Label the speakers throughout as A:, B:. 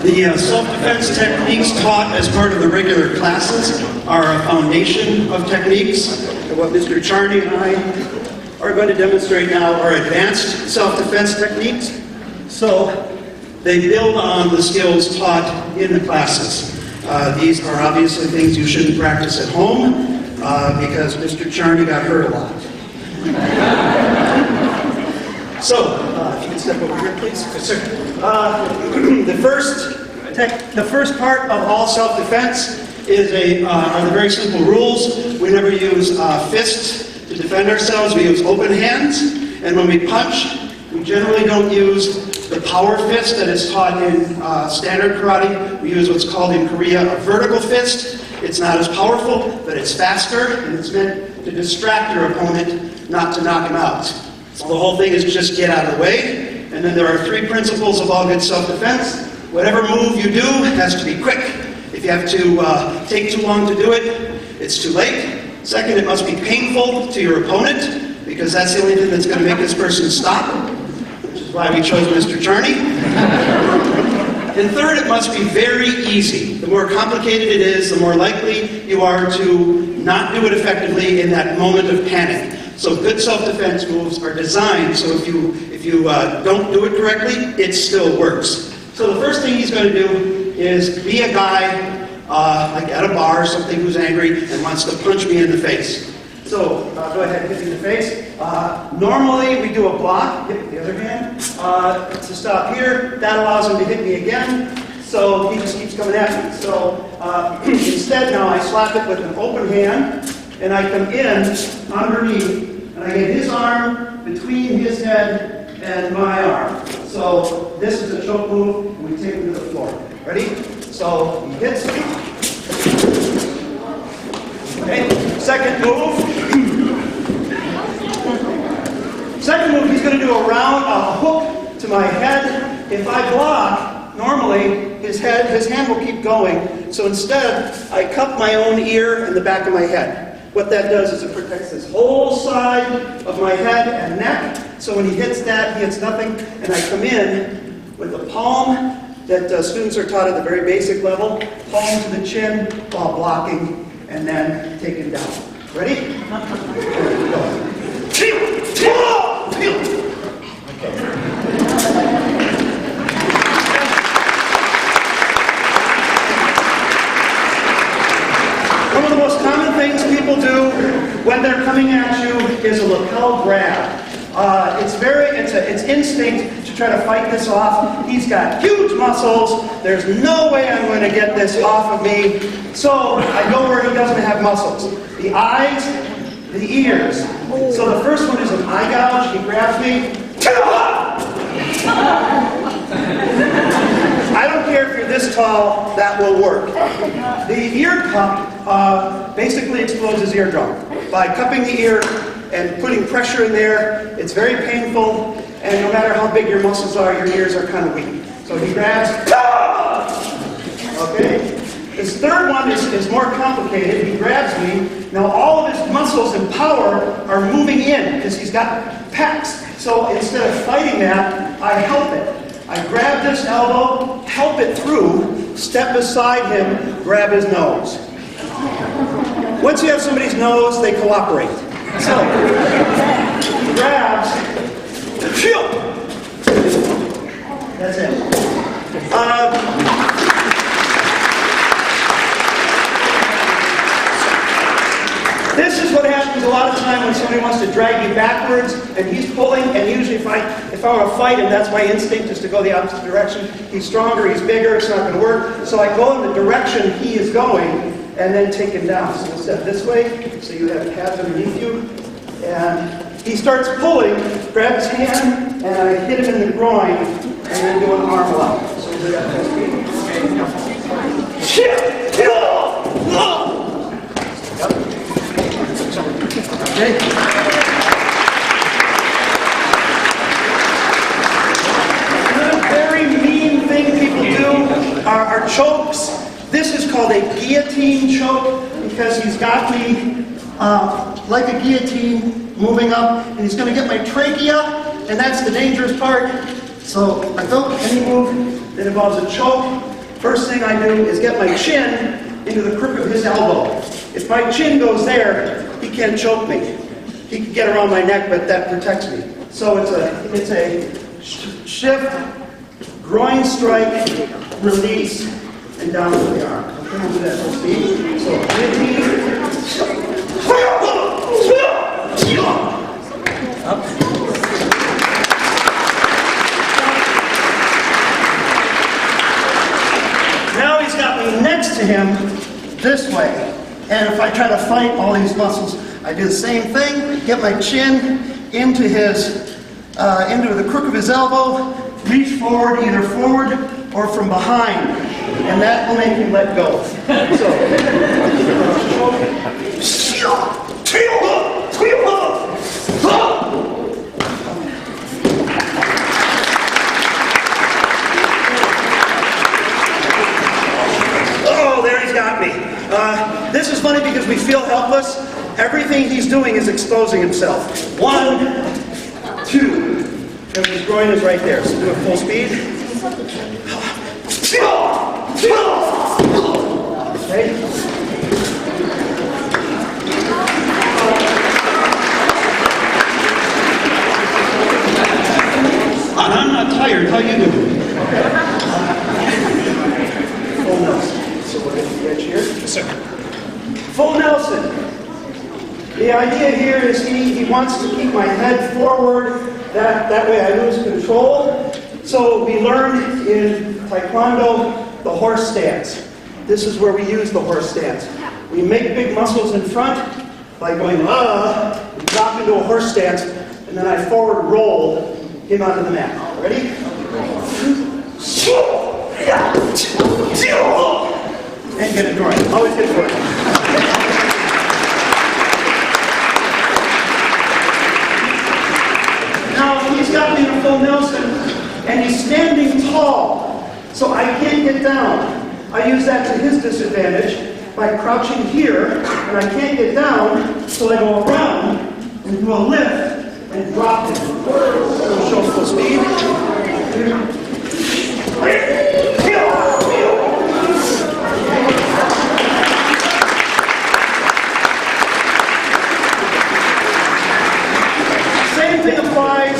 A: The self-defense techniques taught as part of the regular classes are a foundation of techniques. And what Mr. Charney and I are going to demonstrate now are advanced self-defense techniques. So they build on the skills taught in the classes. These are obviously things you shouldn't practice at home because Mr. Charney got hurt a lot. So, if you can step over here, please. Yes, sir. The first part of all self-defense are the very simple rules. We never use fists to defend ourselves. We use open hands. And when we punch, we generally don't use the power fist that is taught in standard karate. We use what's called in Korea a vertical fist. It's not as powerful, but it's faster, and it's meant to distract your opponent, not to knock him out. So the whole thing is just get out of the way. And then there are 3 principles of all good self-defense. Whatever move you do has to be quick. If you have to take too long to do it, it's too late. Second, it must be painful to your opponent, because that's the only thing that's going to make this person stop, which is why we chose Mr. Charney. And third, it must be very easy. The more complicated it is, the more likely you are to not do it effectively in that moment of panic. So good self-defense moves are designed so if you don't do it correctly, it still works. So the first thing he's going to do is be a guy like at a bar or something who's angry and wants to punch me in the face. So go ahead and hit me in the face. Normally we do a block, hit the other hand, to stop here. That allows him to hit me again. So he just keeps coming at me. So instead now I slap it with an open hand. And I come in underneath, and I get his arm between his head and my arm. So this is a choke move, and we take him to the floor. Ready? So he hits me. Okay. Second move. Second move, he's going to do a hook to my head. If I block, normally his hand will keep going. So instead, I cup my own ear and the back of my head. What that does is it protects this whole side of my head and neck. So when he hits that, he hits nothing. And I come in with the palm that students are taught at the very basic level, palm to the chin while blocking, and then take him down. Ready? One of the most common things people do when they're coming at you is a lapel grab. It's instinct to try to fight this off. He's got huge muscles. There's no way I'm going to get this off of me. So I go where he doesn't have muscles. The eyes, the ears. So the first one is an eye gouge. He grabs me. I don't care if you're this tall, that will work. The ear cup basically explodes his eardrum. By cupping the ear and putting pressure in there, it's very painful, and no matter how big your muscles are, your ears are kind of weak. So he grabs, okay? His third one is more complicated. He grabs me. Now all of his muscles and power are moving in because he's got pecs. So instead of fighting that, I help it. I grab this elbow, help it through, step beside him, grab his nose. Once you have somebody's nose, they cooperate. So, he grabs, that's it. This is what happens a lot of time when somebody wants to drag you backwards and he's pulling, and usually if I want to fight him, that's my instinct is to go the opposite direction. He's stronger, he's bigger, it's not going to work. So I go in the direction he is going and then take him down. So we'll step this way, so you have pads underneath you. And he starts pulling, grab his hand, and I hit him in the groin, and then do an arm lock. So we'll do that next week. Okay. Another very mean thing people do are chokes. This is called a guillotine choke because he's got me like a guillotine moving up, and he's going to get my trachea, and that's the dangerous part. So I don't any move that involves a choke. First thing I do is get my chin into the crook of his elbow. If my chin goes there, he can't choke me. He can get around my neck, but that protects me. So it's a shift, groin strike, release, and down to the arm. I'm going to do that full speed. So up. Now he's got me next to him this way. And if I try to fight all these muscles, I do the same thing. Get my chin into the crook of his elbow, reach forward, either forward or from behind. And that will make him let go. Oh, there he's got me. This is funny because we feel helpless. Everything he's doing is exposing himself. 1, 2. And his groin is right there. So do it full speed. Okay. I'm not tired. How you doing? Okay. Full Nelson. So we're going to get here. Yes, sir. Full Nelson. The idea here is he wants to keep my head forward. That way I lose control. So we learn in Taekwondo the horse stance. This is where we use the horse stance. We make big muscles in front by going, we drop into a horse stance, and then I forward roll him onto the mat. Ready? And get it going. Always get it going. Now, he's got me in a full Nelson, and he's standing tall, so I can't get down. I use that to his disadvantage by crouching here, and I can't get down, so I go around and do a lift and drop it. We'll show full speed. Same thing applies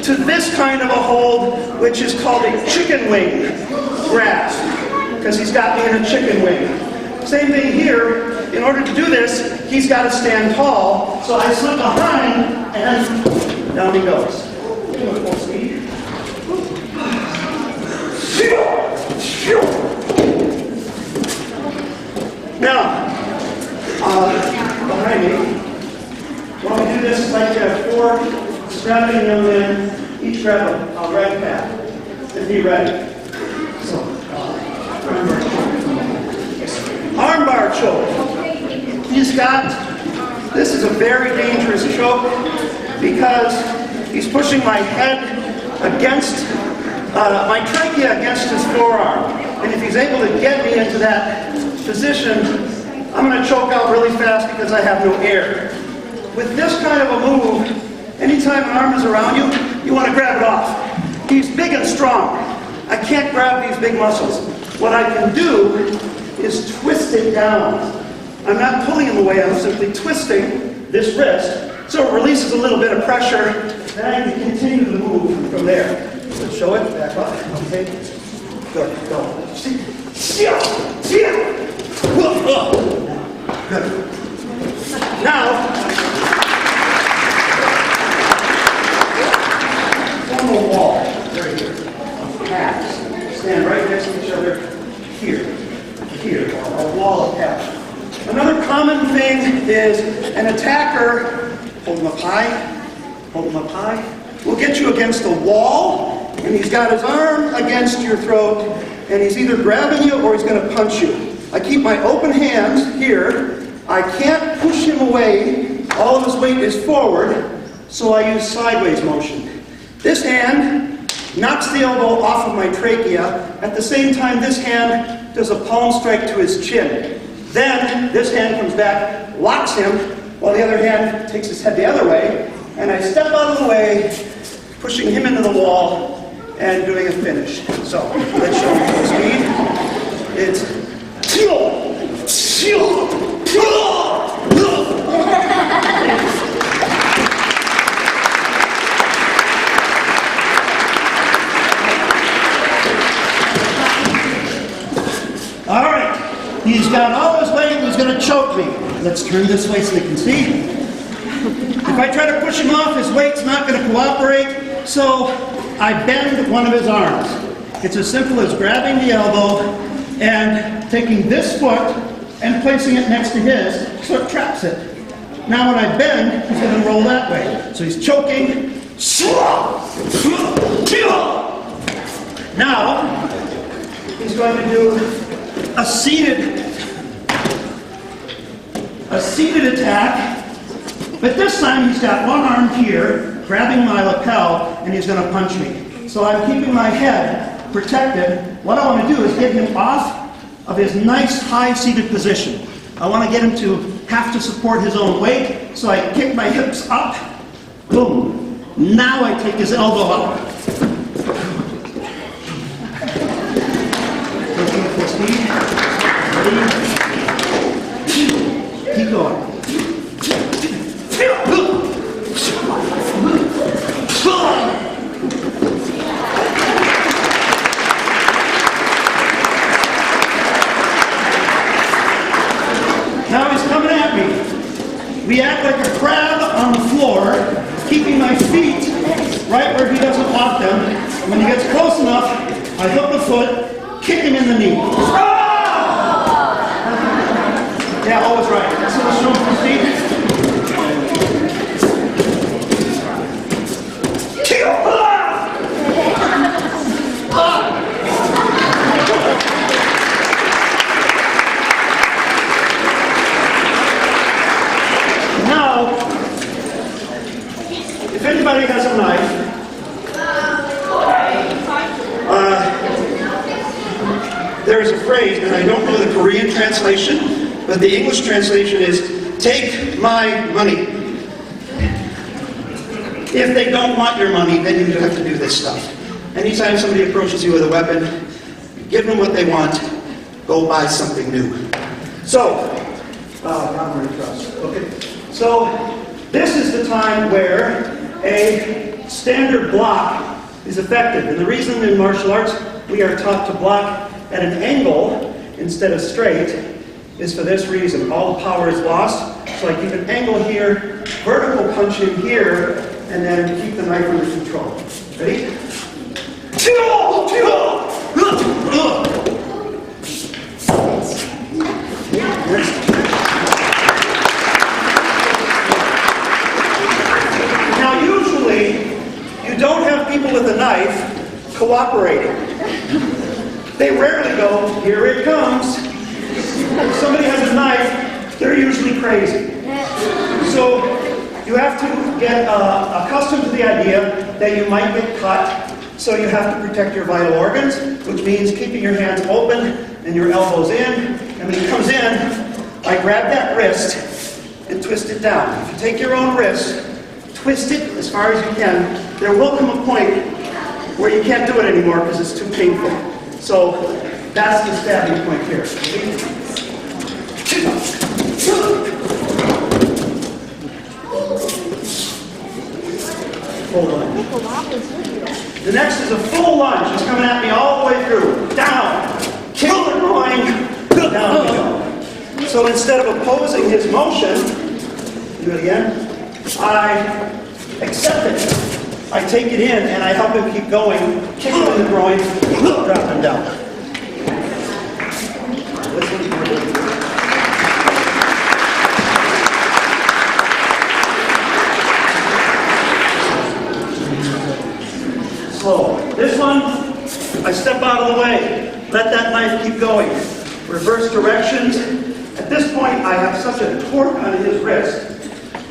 A: to this kind of a hold, which is called a chicken wing grasp, because he's got me in a chicken wing. Same thing here. In order to do this, he's got to stand tall, so I slip behind, and down he goes. Full speed. Now, behind me, while we do this, I'd like to have 4 strapping young men, each grab a red pad, and be ready. So, armbar choke. This is a very dangerous choke because he's pushing my head against, my trachea against his forearm. And if he's able to get me into that position, I'm going to choke out really fast because I have no air. With this kind of a move, anytime an arm is around you, you want to grab it off. He's big and strong. I can't grab these big muscles. What I can do is twist it down. I'm not pulling him away, I'm simply twisting this wrist so it releases a little bit of pressure, and I can continue the move from there. So show it, back up, okay? Good, go. Good. Now, on the wall, right here. Pass. Stand right next to each other. Here. A wall of pass. Another common thing is an attacker, hold him up high, will get you against the wall, and he's got his arm against your throat, and he's either grabbing you or he's going to punch you. I keep my open hands here. I can't push him away. All of his weight is forward, so I use sideways motion. This hand knocks the elbow off of my trachea. At the same time, this hand does a palm strike to his chin. Then, this hand comes back, locks him, while the other hand takes his head the other way, and I step out of the way, pushing him into the wall, and doing a finish. So, let's show him full speed.
B: He's got all his weight and he's going to choke me. Let's turn this way so they can see. If I try to push him off, his weight's not going to cooperate, so I bend one of his arms. It's as simple as grabbing the elbow and taking this foot and placing it next to his so it traps it. Now when I bend, he's going to roll that way. So he's choking. Now, he's going to do a seated attack, but this time he's got one arm here, grabbing my lapel, and he's going to punch me. So I'm keeping my head protected. What I want to do is get him off of his nice high-seated position. I want to get him to have to support his own weight, so I kick my hips up, boom. Now I take his elbow up. Keep going. Now he's coming at me. We act like a crab on the floor, keeping my feet right where he doesn't want them. When he gets close enough, I hook the foot, kick him in the knee. Yeah, always right. So let's show him his feet. Now, if anybody has a knife, there's a phrase, and I don't know the Korean translation, but the English translation is, take my money. If they don't want your money, then you have to do this stuff. Anytime somebody approaches you with a weapon, give them what they want, go buy something new. So, okay. So, this is the time where a standard block is effective. And the reason in martial arts we are taught to block at an angle instead of straight is for this reason. All the power is lost. So I keep an angle here, vertical punch in here, and then keep the knife under control. Ready? Now usually, you don't have people with a knife cooperating. They rarely go, here it comes. If somebody has a knife, they're usually crazy. So you have to get accustomed to the idea that you might get cut, so you have to protect your vital organs, which means keeping your hands open and your elbows in. And when he comes in, I grab that wrist and twist it down. If you take your own wrist, twist it as far as you can, there will come a point where you can't do it anymore because it's too painful. So that's the stabbing point here. Full lunge. The next is a full lunge. It's coming at me all the way through. Down. Kill the groin. Down we go. So instead of opposing his motion, do it again, I accept it. I take it in and I help him keep going, kick him in the groin, drop him down. Slow. This one, I step out of the way, let that knife keep going. Reverse directions. At this point, I have such a torque on his wrist.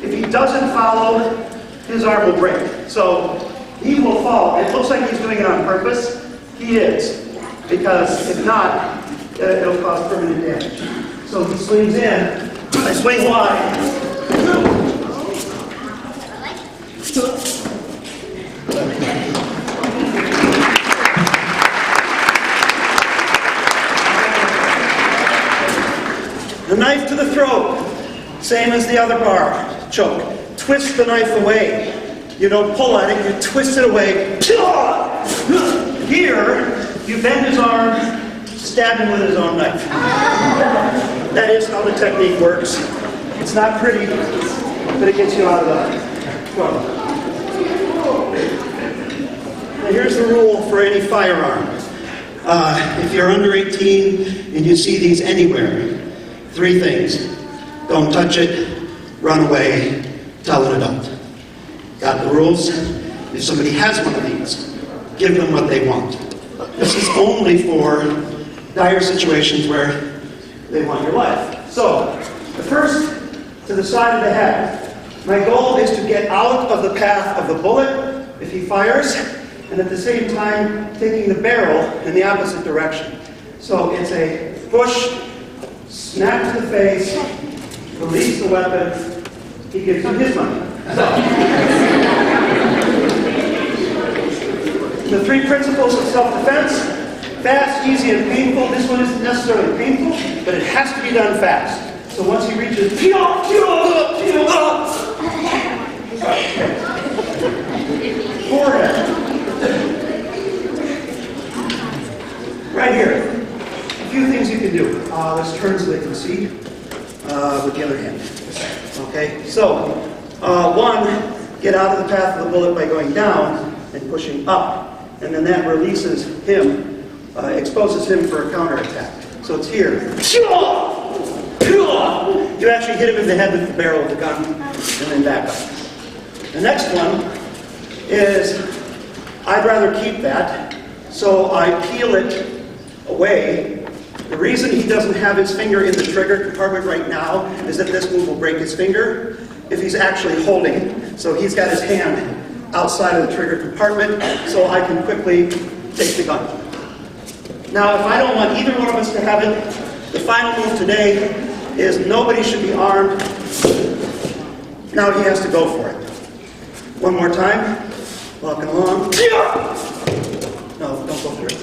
B: If he doesn't follow, his arm will break. So he will fall. It looks like he's doing it on purpose. He is. Because if not, it'll cause permanent damage. So he swings in. I swing wide. The knife to the throat. Same as the other bar. Choke. Twist the knife away. You don't pull at it, you twist it away. Here, you bend his arm stab him with his own knife. That is how the technique works. It's not pretty, but it gets you out of the trouble. Now here's the rule for any firearm. If you're under 18 and you see these anywhere, 3 things. Don't touch it, run away, tell an adult. Got the rules? If somebody has one of these, give them what they want. This is only for dire situations where they want your life. So, the first, to the side of the head. My goal is to get out of the path of the bullet if he fires, and at the same time taking the barrel in the opposite direction. So it's a push, snap to the face, release the weapon, he gives you his money. The 3 principles of self-defense: fast, easy, and painful. This one isn't necessarily painful, but it has to be done fast. So once he reaches, forehead. Right here. A few things you can do. Let's turn so they can see with the other hand. Okay, so 1, get out of the path of the bullet by going down and pushing up. And then that releases him, exposes him for a counterattack. So it's here. You actually hit him in the head with the barrel of the gun and then back up. The next one is, I'd rather keep that, so I peel it away. The reason he doesn't have his finger in the trigger compartment right now is that this move will break his finger if he's actually holding. So he's got his hand outside of the trigger compartment, so I can quickly take the gun. Now, if I don't want either one of us to have it, the final move today is nobody should be armed. Now he has to go for it. One more time. Walking along. No, don't go for it.